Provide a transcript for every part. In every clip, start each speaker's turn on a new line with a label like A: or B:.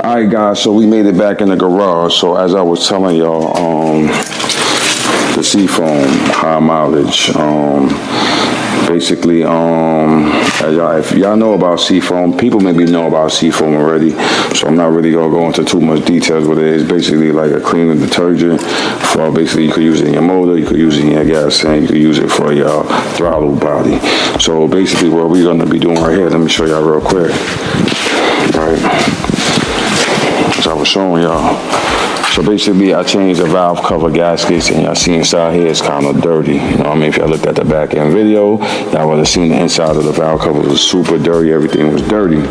A: Alright guys, so we made it back in the garage. So as I was telling y'all, the Seafoam high mileage, basically, if y'all know about Seafoam, people maybe know about Seafoam already, so I'm not really gonna go into too much details, but it is basically like a cleaning detergent for basically, you could use it in your motor, you could use it in your gas tank, you could use it for your throttle body. So basically what we're gonna be doing right here, let me show y'all real quick. Right, as I was showing y'all. So basically, I changed the valve cover gaskets, and y'all see inside here, it's kind of dirty. You know what I mean? If y'all looked at the back end video, y'all would have seen the inside of the valve cover was super dirty. Everything was dirty.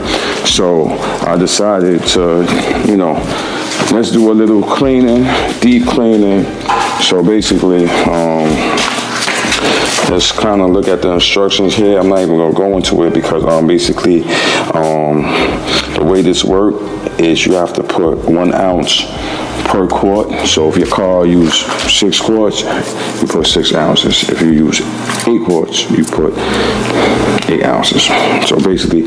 A: So I decided to, you know, let's do a little cleaning, deep cleaning. So basically, let's kind of look at the instructions here. I'm not even going to go into it because basically, the way this works is you have to put 1 ounce per quart. So if your car use 6 quarts, you put 6 ounces. If you use 8 quarts, you put 8 ounces. So basically,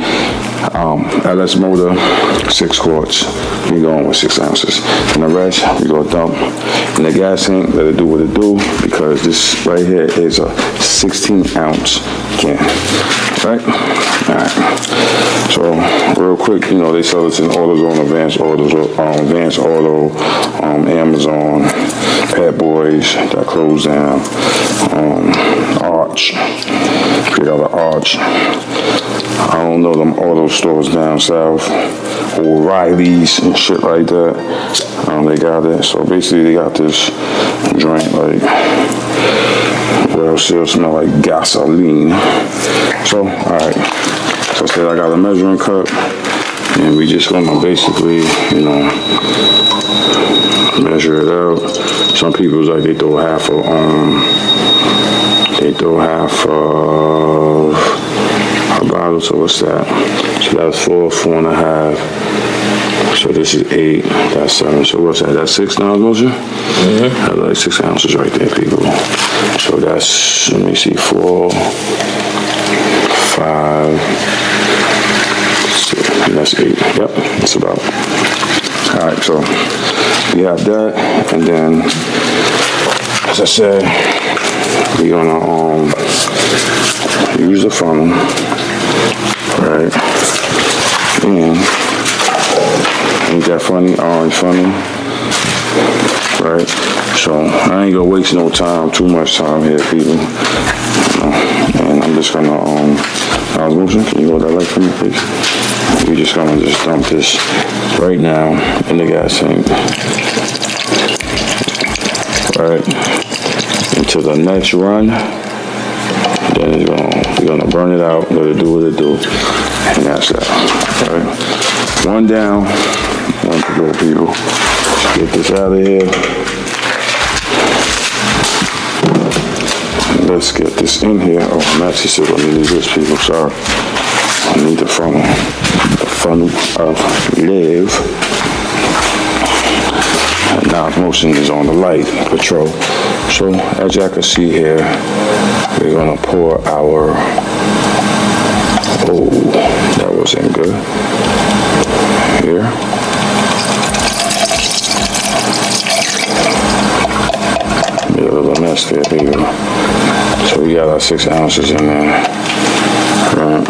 A: LS motor, 6 quarts. We going with 6 ounces. And the rest, we go dump in the gas tank, let it do what it do, because this right here is a 16-ounce can. Right? Alright. So real quick, you know, they sell this in AutoZone, Advanced Auto, Amazon, Pet Boys, that closed down, Arch, get out of Arch. I don't know them auto stores down south, O'Reilly's and shit like that. They got it. So basically, they got this joint like, well, still smell like gasoline. So, alright. So I said I got a measuring cup, and we just gonna basically, you know, measure it out. Some people like they throw half of a bottle. So what's that? So that's 4, 4.5. So this is 8. That's 7. So what's that? That's 6 now, motion. That's like 6 ounces right there, people. So that's, let me see, 4, 5, 6, that's 8. Yep, that's about. All right, so we have that, and then, as I said, we're gonna use the funnel, right? And ain't that funny? Orange funnel, right? So I ain't gonna waste no time, too much time here, people. And I'm just gonna motion, can you hold that light for me, please? We're just gonna just dump this right now in the gas tank. Right. Until the next run. Then we're gonna burn it out, let it do what it do. And that's that. Right. 1 down, 1 to go, people. Let's get this out of here. Let's get this in here. Oh, I'm actually still gonna need this, people. Sorry. I need the funnel of live. And now motion is on the light control. So as y'all can see here, we're gonna pour our. Oh, that wasn't good. Here. A little mess there, people. So we got our 6 ounces in there. Right.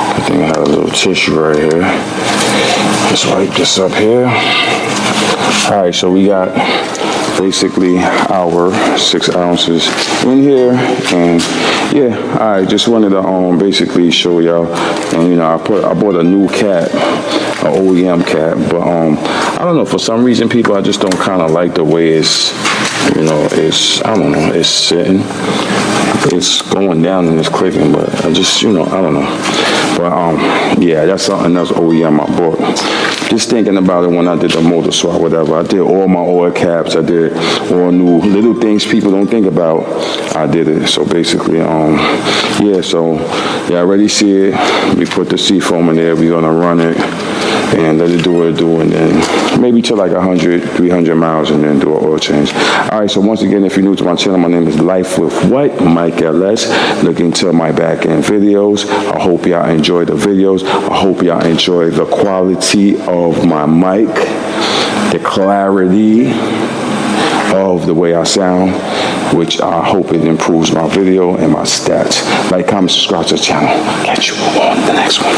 A: I think I have a little tissue right here. Let's wipe this up here. All right, so we got basically our 6 ounces in here, and yeah, I just wanted to basically show y'all. And you know, I bought a new cap, an OEM cap, but I don't know, for some reason, people, I just don't kind of like the way it's, you know, it's, I don't know, it's sitting. It's going down and it's clicking, but I just, you know, I don't know. But yeah, that's something else OEM I bought. Just thinking about it when I did the motor swap, whatever. I did all my oil caps. I did all new little things people don't think about. I did it. So basically, yeah. So yeah, I already see it. We put the Seafoam in there. We're gonna run it. and let it do what it do, and then maybe to like 100, 300 miles, and then do an oil change. All right, so once again, if you're new to my channel, my name is Life with What, Myke LS. Look into my back end videos. I hope y'all enjoy the videos. I hope y'all enjoy the quality of my mic, the clarity of the way I sound, which I hope it improves my video and my stats. Like, comment, subscribe to the channel. Catch you on the next one.